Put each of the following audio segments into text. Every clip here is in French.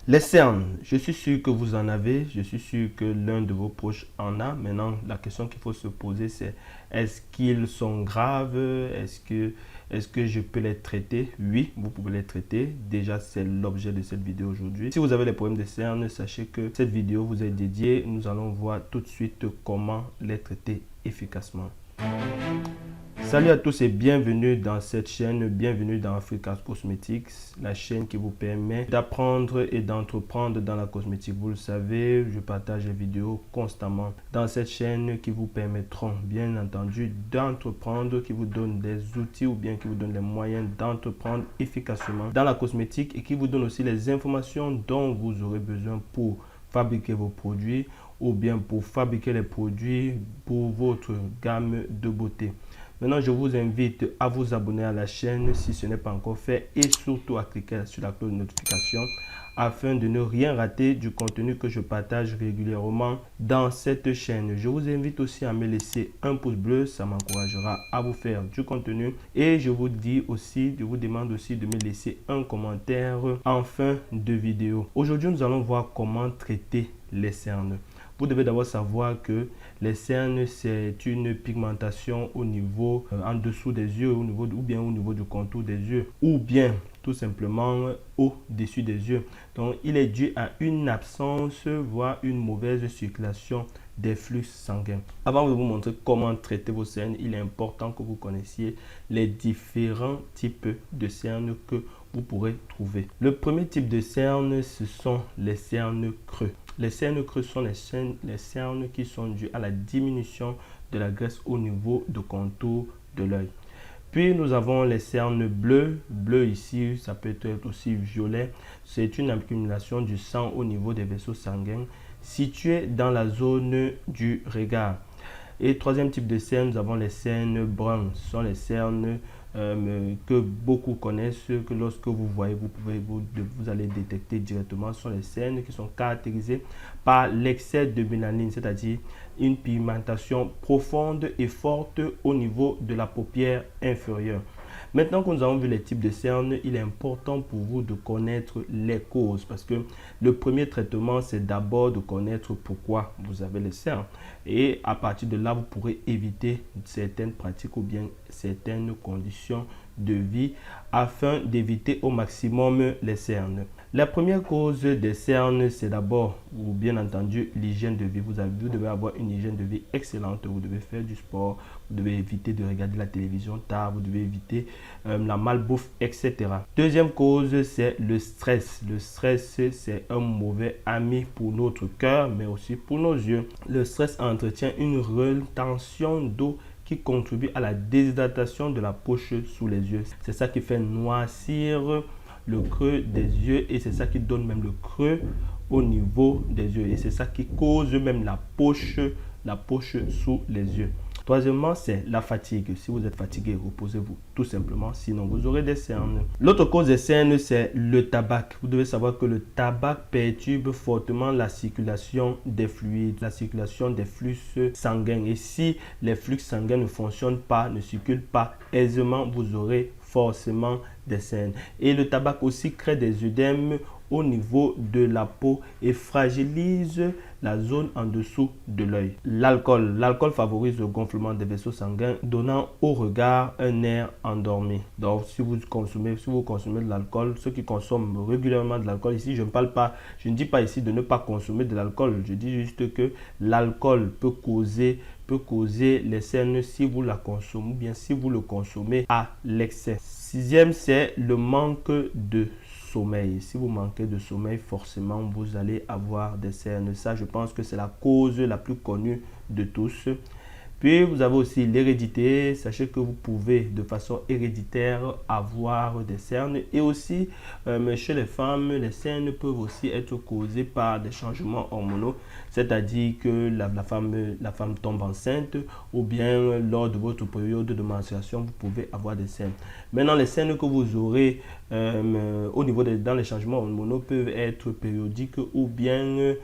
Les cernes, je suis sûr que vous en avez, je suis sûr que l'un de vos proches en a. Maintenant, la question qu'il faut se poser, c'est est-ce qu'ils sont graves? Est-ce que je peux les traiter? Oui, vous pouvez les traiter. Déjà, c'est l'objet de cette vidéo aujourd'hui. Si vous avez des problèmes de cernes, sachez que cette vidéo vous est dédiée. Nous allons voir tout de suite comment les traiter efficacement. Salut à tous et bienvenue dans cette chaîne, bienvenue dans Africa Cosmetics, la chaîne qui vous permet d'apprendre et d'entreprendre dans la cosmétique. Vous le savez, je partage des vidéos constamment dans cette chaîne qui vous permettront bien entendu d'entreprendre, qui vous donnent des outils ou bien qui vous donnent les moyens d'entreprendre efficacement dans la cosmétique et qui vous donnent aussi les informations dont vous aurez besoin pour fabriquer vos produits ou bien pour fabriquer les produits pour votre gamme de beauté. Maintenant, je vous invite à vous abonner à la chaîne si ce n'est pas encore fait et surtout à cliquer sur la cloche de notification afin de ne rien rater du contenu que je partage régulièrement dans cette chaîne. Je vous invite aussi à me laisser un pouce bleu, ça m'encouragera à vous faire du contenu et je vous demande aussi de me laisser un commentaire en fin de vidéo. Aujourd'hui, nous allons voir comment traiter les cernes. Vous devez d'abord savoir que les cernes, c'est une pigmentation au niveau, en dessous des yeux, ou bien au niveau du contour des yeux, ou bien tout simplement au-dessus des yeux. Donc, il est dû à une absence, voire une mauvaise circulation des flux sanguins. Avant de vous montrer comment traiter vos cernes, il est important que vous connaissiez les différents types de cernes que vous pourrez trouver. Le premier type de cernes, ce sont les cernes creux. Les cernes creuses sont les cernes qui sont dues à la diminution de la graisse au niveau du contour de l'œil. Puis nous avons les cernes bleues. Bleu ici, ça peut être aussi violet. C'est une accumulation du sang au niveau des vaisseaux sanguins situés dans la zone du regard. Et troisième type de cernes, nous avons les cernes brunes. Ce sont les cernes que beaucoup connaissent, que lorsque vous voyez, vous allez détecter directement. Ce sont les cernes qui sont caractérisées par l'excès de mélanine, c'est-à-dire une pigmentation profonde et forte au niveau de la paupière inférieure. Maintenant que nous avons vu les types de cernes, il est important pour vous de connaître les causes parce que le premier traitement, c'est d'abord de connaître pourquoi vous avez les cernes. Et à partir de là, vous pourrez éviter certaines pratiques ou bien certaines conditions de vie afin d'éviter au maximum les cernes. La première cause des cernes, c'est d'abord, ou bien entendu, l'hygiène de vie. Vous devez avoir une hygiène de vie excellente. Vous devez faire du sport, vous devez éviter de regarder la télévision tard, vous devez éviter la malbouffe, etc. Deuxième cause, c'est le stress. Le stress, c'est un mauvais ami pour notre cœur, mais aussi pour nos yeux. Le stress entretient une rétention d'eau qui contribue à la déshydratation de la poche sous les yeux. C'est ça qui fait noircir le creux des yeux et c'est ça qui donne même le creux au niveau des yeux et c'est ça qui cause même la poche sous les yeux. Troisièmement, c'est la fatigue. Si vous êtes fatigué, reposez-vous tout simplement, sinon vous aurez des cernes. L'autre cause des cernes, c'est le tabac. Vous devez savoir que le tabac perturbe fortement la circulation des fluides, la circulation des flux sanguins. Et si les flux sanguins ne fonctionnent pas, ne circulent pas aisément, vous aurez forcément des cernes. Et le tabac aussi crée des œdèmes au niveau de la peau et fragilise la zone en dessous de l'œil. L'alcool favorise le gonflement des vaisseaux sanguins, donnant au regard un air endormi. Donc, si vous consommez de l'alcool, ceux qui consomment régulièrement de l'alcool, ici, je ne dis pas ici de ne pas consommer de l'alcool. Je dis juste que l'alcool peut causer les cernes si vous la consommez ou bien si vous le consommez à l'excès. Sixième, c'est le manque de sommeil. Si vous manquez de sommeil, forcément, vous allez avoir des cernes. Ça, je pense que c'est la cause la plus connue de tous. Puis, vous avez aussi l'hérédité. Sachez que vous pouvez, de façon héréditaire, avoir des cernes. Et aussi, chez les femmes, les cernes peuvent aussi être causées par des changements hormonaux. C'est-à-dire que la femme tombe enceinte ou bien lors de votre période de menstruation, vous pouvez avoir des cernes. Maintenant, les cernes que vous aurez au niveau dans les changements hormonaux peuvent être périodiques ou bien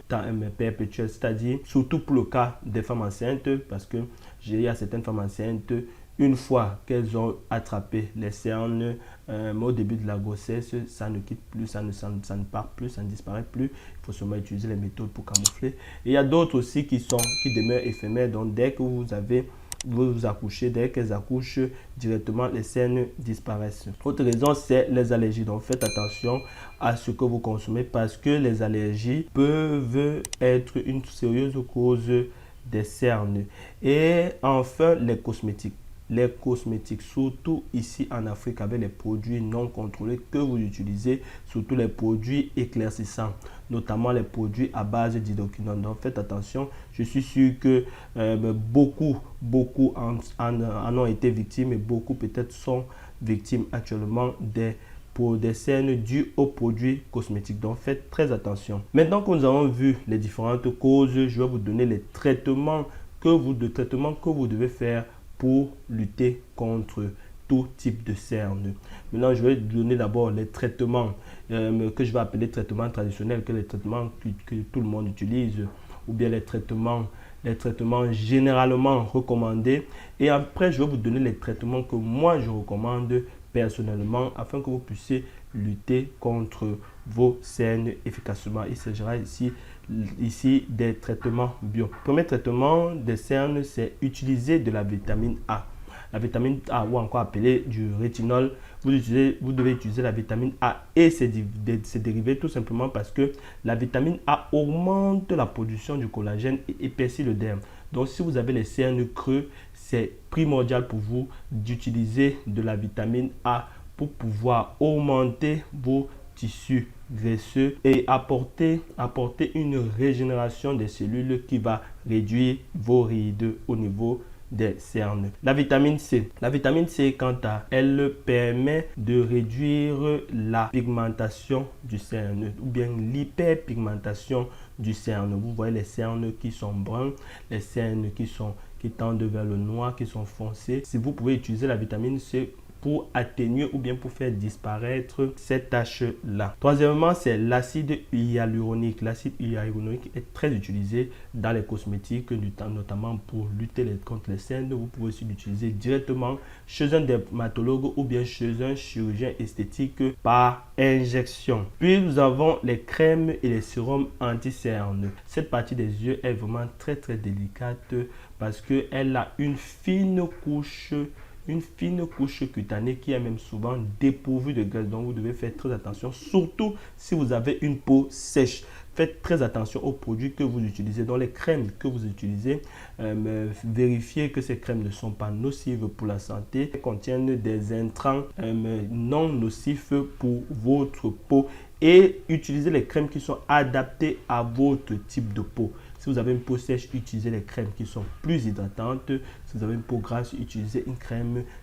perpétuels. C'est-à-dire, surtout pour le cas des femmes enceintes, parce que il y a certaines femmes enceintes Une fois qu'elles ont attrapé les cernes, au début de la grossesse, ça ne quitte plus, ça ne part plus, ça ne disparaît plus. Il faut seulement utiliser les méthodes pour camoufler. Et il y a d'autres aussi qui demeurent éphémères. Donc dès que vous accouchez, dès qu'elles accouchent, directement les cernes disparaissent. Autre raison, c'est les allergies. Donc faites attention à ce que vous consommez parce que les allergies peuvent être une sérieuse cause des cernes. Et enfin, les cosmétiques. Les cosmétiques, surtout ici en Afrique avec les produits non contrôlés que vous utilisez, surtout les produits éclaircissants, notamment les produits à base d'hydroquinone. Donc faites attention, je suis sûr que beaucoup en ont été victimes et beaucoup peut-être sont victimes actuellement pour des cernes dues aux produits cosmétiques. Donc faites très attention. Maintenant que nous avons vu les différentes causes, je vais vous donner les traitements que vous devez faire pour lutter contre tout type de cernes. Maintenant, je vais donner d'abord les traitements que je vais appeler traitements traditionnels, que les traitements que tout le monde utilise, ou bien les traitements généralement recommandés. Et après, je vais vous donner les traitements que moi, je recommande personnellement afin que vous puissiez lutter contre vos cernes efficacement. Il s'agira ici des traitements bio. Le premier traitement des cernes, c'est utiliser de la vitamine A. La vitamine A, ou encore appelée du rétinol, vous devez utiliser la vitamine A et ses dérivés tout simplement parce que la vitamine A augmente la production du collagène et épaissit le derme. Donc si vous avez les cernes creux, c'est primordial pour vous d'utiliser de la vitamine A pour pouvoir augmenter vos tissus graisseux et apporter une régénération des cellules qui va réduire vos rides au niveau des cernes. La vitamine C. La vitamine C, quant à elle, permet de réduire la pigmentation du cerne ou bien l'hyperpigmentation du cerne. Vous voyez les cernes qui sont bruns, les cernes qui tendent vers le noir, qui sont foncés. Si vous pouvez utiliser la vitamine C pour atténuer ou bien pour faire disparaître cette tache-là. Troisièmement, c'est l'acide hyaluronique. L'acide hyaluronique est très utilisé dans les cosmétiques, notamment pour lutter contre les cernes. Vous pouvez aussi l'utiliser directement chez un dermatologue ou bien chez un chirurgien esthétique par injection. Puis nous avons les crèmes et les sérums anti-cernes. Cette partie des yeux est vraiment très délicate parce qu'elle a une fine couche cutanée qui est même souvent dépourvue de graisse. Donc vous devez faire très attention, surtout si vous avez une peau sèche. Faites très attention aux produits que vous utilisez. Dans les crèmes que vous utilisez, vérifiez que ces crèmes ne sont pas nocives pour la santé, contiennent des intrants non nocifs pour votre peau et utilisez les crèmes qui sont adaptées à votre type de peau. Si vous avez une peau sèche, utilisez les crèmes qui sont plus hydratantes. Si vous avez une peau grasse, utilisez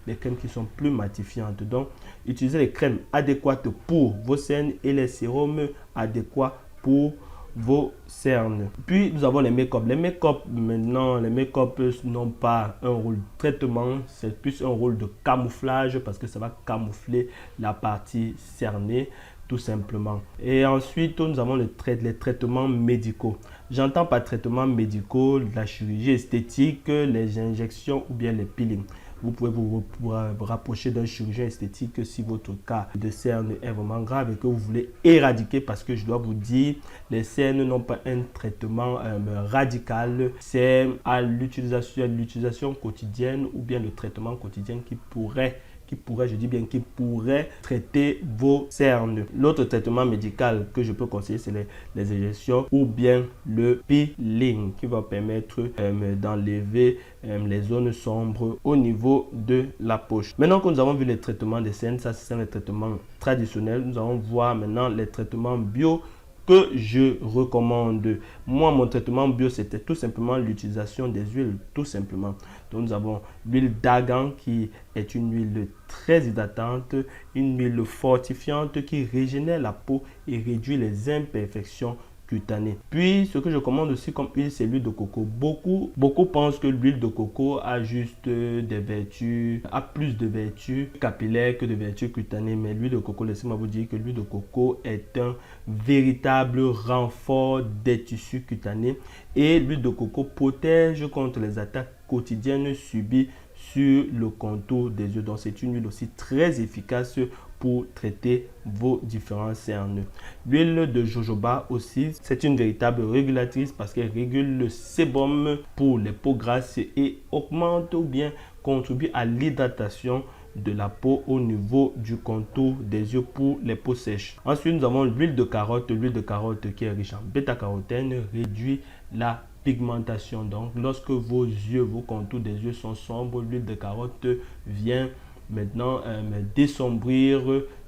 les crèmes qui sont plus matifiantes. Donc, utilisez les crèmes adéquates pour vos cernes et les sérums adéquats pour vos cernes. Puis, nous avons les make-up. Les make-up n'ont pas un rôle de traitement, c'est plus un rôle de camouflage parce que ça va camoufler la partie cernée, tout simplement. Et ensuite, nous avons les traitements médicaux. J'entends par traitements médicaux la chirurgie esthétique, les injections ou bien les peelings. Vous pouvez vous rapprocher d'un chirurgien esthétique si votre cas de cernes est vraiment grave et que vous voulez éradiquer, parce que je dois vous dire, les cernes n'ont pas un traitement radical. C'est à l'utilisation quotidienne ou bien le traitement quotidien qui pourrait traiter vos cernes. L'autre traitement médical que je peux conseiller, c'est les injections ou bien le peeling qui va permettre d'enlever les zones sombres au niveau de la poche. Maintenant que nous avons vu les traitements des cernes, ça c'est les traitements traditionnels, nous allons voir maintenant les traitements bio que je recommande. Moi, mon traitement bio, c'était tout simplement l'utilisation des huiles, tout simplement. Donc, nous avons l'huile d'argan qui est une huile très hydratante, une huile fortifiante qui régénère la peau et réduit les imperfections cutanées. Puis, ce que je commande aussi comme huile, c'est l'huile de coco. Beaucoup pensent que l'huile de coco a juste plus de vertus capillaires que de vertus cutanées. Mais l'huile de coco, laissez-moi vous dire que l'huile de coco est un véritable renfort des tissus cutanés. Et l'huile de coco protège contre les attaques quotidiennes subies sur le contour des yeux. Donc c'est une huile aussi très efficace pour traiter vos différents cernes. L'huile de jojoba aussi, c'est une véritable régulatrice parce qu'elle régule le sébum pour les peaux grasses et augmente ou bien contribue à l'hydratation de la peau au niveau du contour des yeux pour les peaux sèches. Ensuite, nous avons l'huile de carotte. L'huile de carotte qui est riche en bêta-carotène réduit la pigmentation. Donc, lorsque vos yeux, vos contours des yeux sont sombres, l'huile de carotte vient maintenant dessombrir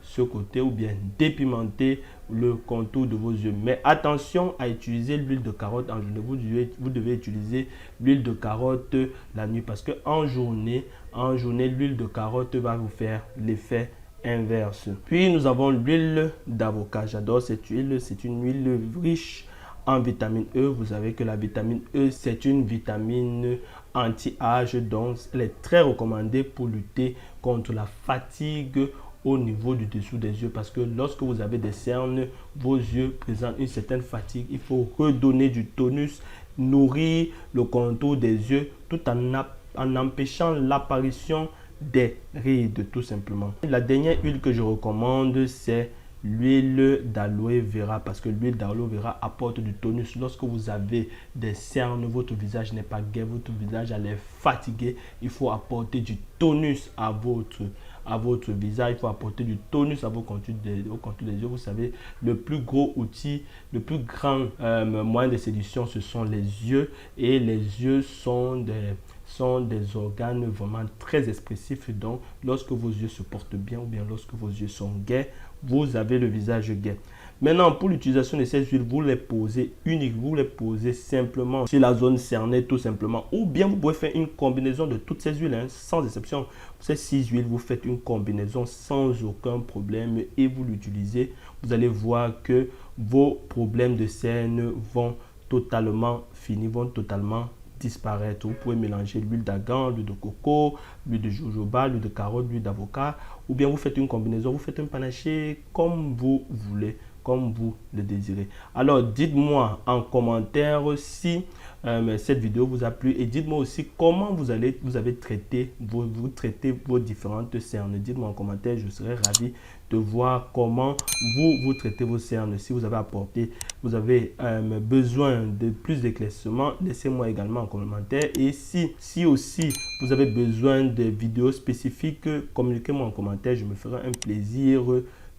ce côté ou bien dépigmenter le contour de vos yeux. Mais attention à utiliser l'huile de carotte en journée. Vous devez utiliser l'huile de carotte la nuit parce que en journée, l'huile de carotte va vous faire l'effet inverse. Puis nous avons l'huile d'avocat. J'adore cette huile. C'est une huile riche en vitamine E. Vous savez que la vitamine E, c'est une vitamine anti-âge, donc elle est très recommandée pour lutter contre la fatigue au niveau du dessous des yeux, parce que lorsque vous avez des cernes, vos yeux présentent une certaine fatigue. Il faut redonner du tonus, nourrir le contour des yeux tout en empêchant l'apparition des rides tout simplement. La dernière huile que je recommande, c'est l'huile d'aloe vera, parce que l'huile d'aloe vera apporte du tonus. Lorsque vous avez des cernes, votre visage n'est pas gai, votre visage est fatigué, il faut apporter du tonus à votre visage, il faut apporter du tonus à vos contours des yeux. Vous savez, le plus gros outil, le plus grand moyen de séduction, ce sont les yeux, et les yeux sont des organes vraiment très expressifs. Donc, lorsque vos yeux se portent bien ou bien lorsque vos yeux sont gais, vous avez le visage gai. Maintenant, pour l'utilisation de ces huiles, vous les posez simplement sur la zone cernée tout simplement. Ou bien vous pouvez faire une combinaison de toutes ces huiles, sans exception. Ces 6 huiles, vous faites une combinaison sans aucun problème et vous l'utilisez. Vous allez voir que vos problèmes de cernes vont totalement finir, vont totalement disparaître. Vous pouvez mélanger l'huile d'argan, l'huile de coco, l'huile de jojoba, l'huile de carotte, l'huile d'avocat, ou bien vous faites une combinaison, vous faites un panaché comme vous voulez, comme vous le désirez. Alors dites-moi en commentaire si cette vidéo vous a plu, et dites-moi aussi comment vous avez traité vos différentes cernes. Dites-moi en commentaire, je serai ravi de voir comment vous traitez vos cernes. Si vous avez besoin de plus d'éclaircissements, laissez-moi également en commentaire. Et si aussi vous avez besoin de vidéos spécifiques, communiquez-moi en commentaire. Je me ferai un plaisir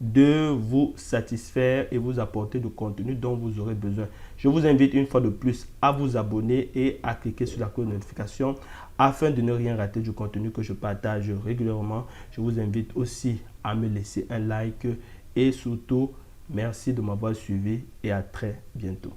de vous satisfaire et vous apporter le contenu dont vous aurez besoin. Je vous invite une fois de plus à vous abonner et à cliquer sur la cloche de notification afin de ne rien rater du contenu que je partage régulièrement. Je vous invite aussi à me laisser un like et surtout, merci de m'avoir suivi et à très bientôt.